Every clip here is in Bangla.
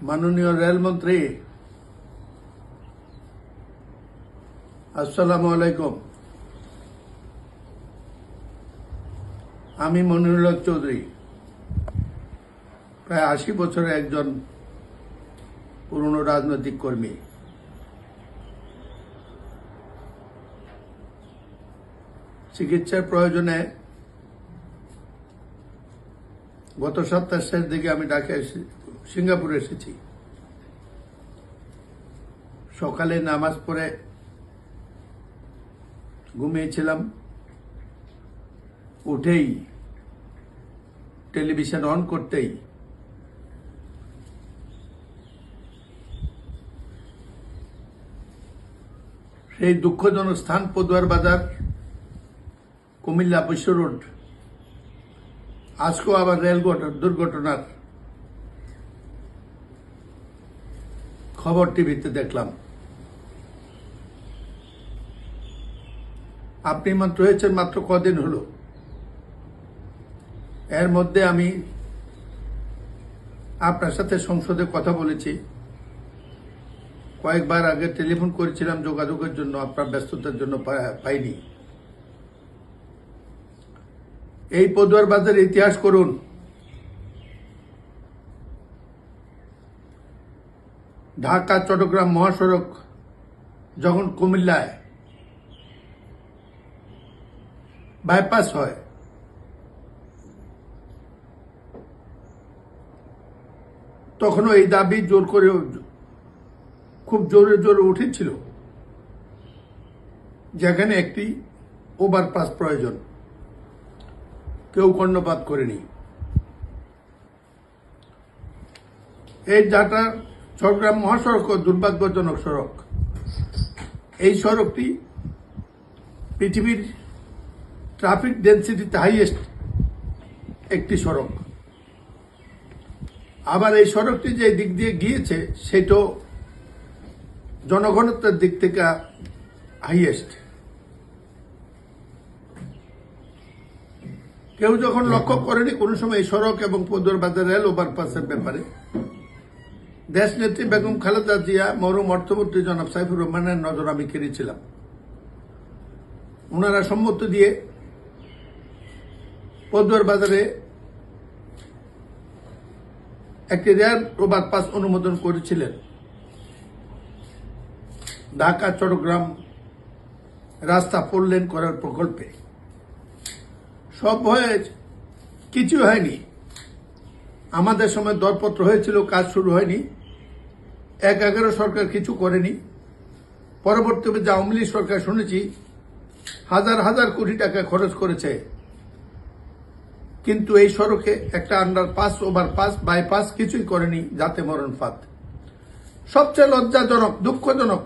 মাননীয় রেলমন্ত্রী, আসসালামু আলাইকুম। আমি মনিরুল হক চৌধুরী, প্রায় ৮০ বছরের একজন পুরনো রাজনৈতিক কর্মী। চিকিৎসার প্রয়োজনে গত সপ্তাহের শেষ দিকে আমি সিঙ্গাপুরে এসেছি। সকালে নামাজ পড়ে ঘুমিয়েছিলাম, উঠেই টেলিভিশন অন করতেই সেই দুঃখজনক স্থান পদুয়ার বাজার, কুমিল্লা বিশ্ব রোড, আজকেও আবার রেল দুর্ঘটনার খবর টিভিতে দেখলাম। আপনি মাত্র হয়েছেন মাত্র কদিন হলো। এর মধ্যে আমি আপনার সাথে সংসদে কথা বলেছি, কয়েকবার আগে টেলিফোন করেছিলাম যোগাযোগের জন্য, আপনার ব্যস্ততার জন্য পাইনি। এই পদুয়ার বাজারের ইতিহাস করুন। ঢাকা চট্টগ্রাম মহাসড়ক যখন কুমিল্লায় বাইপাস হয়, তখনও এই দাবি জোর করে খুব জোরে জোরে উঠেছিল, যেখানে একটি ওভারপাস প্রয়োজন। কেউ কর্ণপাত করেনি। এই ঢাকা চট্টগ্রাম মহাসড়ক দুর্ভাগ্যজনক সড়ক। এই সড়কটি পৃথিবীর ট্রাফিক ডেন্সিটিতে হাইয়েস্ট একটি সড়ক। আবার এই সড়কটি যে দিক দিয়ে গিয়েছে সেটাও জনঘনত্বের দিক থেকে হাইয়েস্ট। কেউ যখন লক্ষ্য করেনি কোনো সময় এই সড়ক এবং পদুয়ার বাজার রেল ওভারপাসের ব্যাপারে, দেশ নেত্রী বেগম খালেদা জিয়া, মরহুম অর্থমন্ত্রী জনাব সাইফুর রহমানের নজর আমি কেড়েছিলাম। ওনারা সম্মতি দিয়ে পদুয়ার বাজারে একটি রেল ওভারপাস অনুমোদন করেছিলেন ঢাকা চট্টগ্রাম রাস্তা 4 লেন করার প্রকল্পে। সব হয়ে কিছু হয়নি। আমাদের সময় দরপত্র হয়েছিল, কাজ শুরু হয়নি। 11 সরকার কিছু করেনি। পরবর্তীতে যে আওয়ামী লীগ সরকার শুনেছি হাজার হাজার কোটি টাকা খরচ করেছে, কিন্তু এই সড়কে একটা আন্ডারপাস, ওভারপাস, বাইপাস কিছুই করেনি, যাতে মরণ ফাঁদ। সবচেয়ে লজ্জাজনক, দুঃখজনক,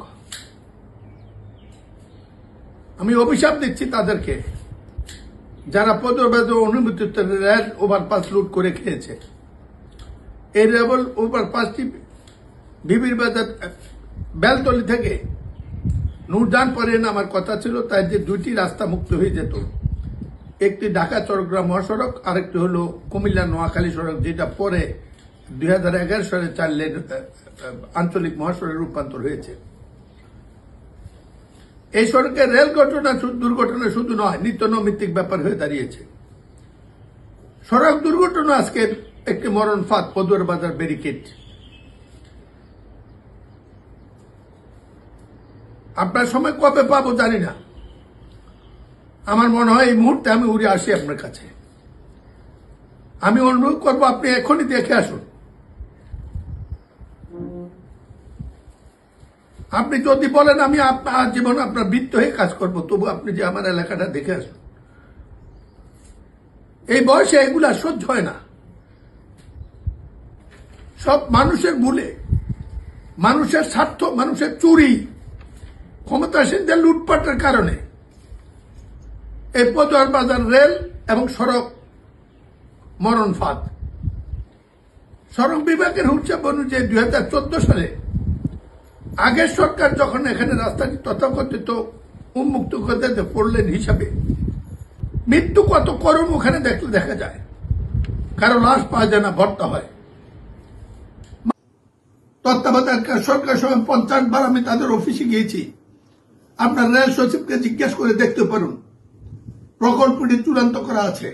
আমি অভিশাপ দিচ্ছি তাদেরকে যারা পদবাজার অনুমোদিত রেল ওভারপাস লুট করে খেয়েছে। এই রেল ওভারপাসটি বিবির বাজার বেলতলি থেকে নূরজান পরে নামার কথা ছিল, তাই যে 2টি রাস্তা মুক্ত হয়ে যেত। একটি ঢাকা চট্টগ্রাম মহাসড়ক, আরেকটি হলো কুমিল্লা নোয়াখালী সড়ক, যেটা পরে 2011 সালে 4 লেন আঞ্চলিক মহাসড়কে রূপান্তর হয়েছে। এই সড়কের রেল দুর্ঘটনা শুধু নয়, নিত্য নৈমিত্তিক ব্যাপার হয়ে দাঁড়িয়েছে। সড়ক দুর্ঘটনা আজকে একটি মরণ ফাঁদ, পদুয়ার বাজার ব্যারিকেড। আপনার সময় কবে পাবো জানি না। আমার মনে হয় এই মুহূর্তে আমি উড়ে আসি আপনার কাছে। আমি অনুরোধ করবো আপনি এখনই দেখে আসুন। আপনি যদি বলেন আমি আপনার জীবন আপনার বৃত্ত হয়ে কাজ করব, তবু আপনি যে আমার এলাকাটা দেখে আসুন। এই বয়সে এগুলা সহ্য হয় না। সব মানুষের ভুলে, মানুষের স্বার্থ, মানুষের চুরি, ক্ষমতাসীনদের লুটপাটের কারণে এই পদুয়ার বাজার রেল এবং সড়ক মরণ ফাঁদ। সড়ক বিভাগের হিসাব অনুযায়ী 2014 সালে আগের সরকার যখন এখানে রাস্তাটি তথাকথিত উন্মুক্ত করে 4 লেন হিসাবে, মৃত্যু কত করুণ ওখানে দেখলে দেখা যায়। কারো লাশ পাওয়া যায় না, ভর্তা হয়। তত্ত্বাবধায়ক সরকার সময় 50 বার আমি তাদের অফিসে গিয়েছি। আপনার রেল সচিবকে জিজ্ঞেস করে দেখতে পারুন, প্রকল্পটি চূড়ান্ত করা আছে।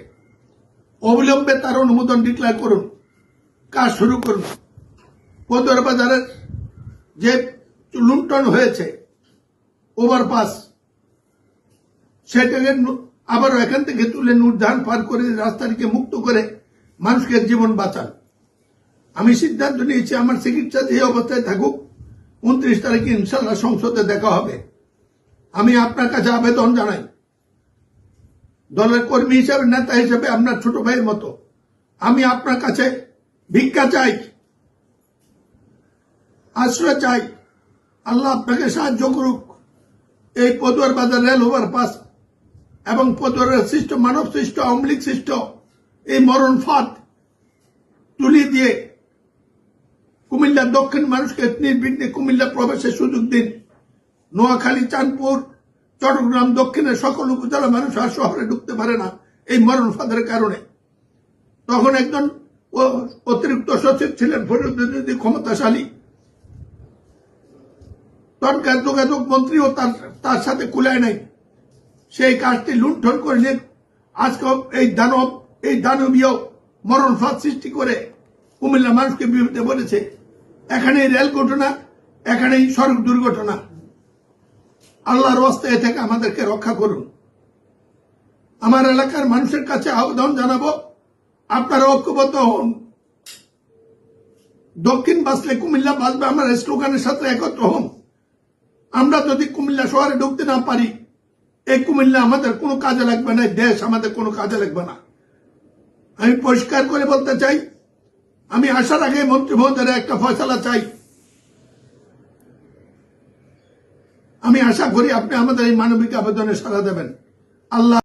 অবিলম্বে তার অনুমোদন ডিক্লেয়ার করুন, কাজ শুরু করুন। পদুয়ার বাজারের যে লুণ্ঠন হয়েছে ওভারপাস, সেটাকে আবারও এখান থেকে তুলে নূরজাহান পার করে রাস্তাটিকে মুক্ত করে মানুষকে জীবন বাঁচান। আমি সিদ্ধান্ত নিয়েছি আমার চিকিৎসা যে অবস্থায় থাকুক, 29 তারিখে ইনশাল্লাহ সংসদে দেখা হবে। আমি আপনার কাছে আবেদন জানাই, দলের কর্মী হিসাবে, নেতা হিসাবে, আপনার ছোট ভাইয়ের মতো আমি আপনার কাছে ভিক্ষা চাই, আশ্রয় চাই। আল্লাহ আপনাকে সাহায্য করুক। এই পদুয়ার বাজার রেল ওভারপাস এবং পদুয়ারের সৃষ্ট মানব সৃষ্ট আওয়ামী লীগ সৃষ্ট এই মরণ ফাঁদ তুলে দিয়ে কুমিল্লার দক্ষিণ মানুষকে নির্বিঘ্নে কুমিল্লা প্রবেশের সুযোগ দিন। নোয়াখালী, চাঁদপুর, চট্টগ্রাম দক্ষিণের সকল উপজেলা মানুষ আর শহরে ঢুকতে পারে না এই মরণ ফাঁদের কারণে। তখন একজন অতিরিক্ত সচিব ছিলেন ফরিদুদ্দিন ক্ষমতাশালী, তৎকাল যোগাযোগ মন্ত্রীও তার সাথে কুলায় নাই। সেই কাজটি লুণ্ঠন করে আজকে এই দানবীয় মরণ ফাঁদ সৃষ্টি করে কুমিল্লা মানুষকে বিপদে বলেছে। এখানেই রেল ঘটনা, এখানেই সড়ক দুর্ঘটনা। আল্লাহর রাস্তা এ থেকে আমাদেরকে রক্ষা করুন। আমার এলাকার মানুষের কাছে আবেদন জানাবো, আপনারা ঐক্যবদ্ধ হন। দক্ষিণ বাঁচলে কুমিল্লা বাঁচবে, আমার স্লোগানের সাথে একত্র হন। আমরা যদি কুমিল্লা শহরে ঢুকতে না পারি, এই কুমিল্লা আমাদের কোনো কাজে লাগবে না, দেশ আমাদের কোনো কাজে লাগবে না। আমি পরিষ্কার করে বলতে চাই, আমি আসার আগে মন্ত্রী মহোদয়ের একটা ফয়সালা চাই। আমি আশা করি আপনি আমাদের এই মানবিক আবেদনে সাড়া দেবেন। আল্লাহ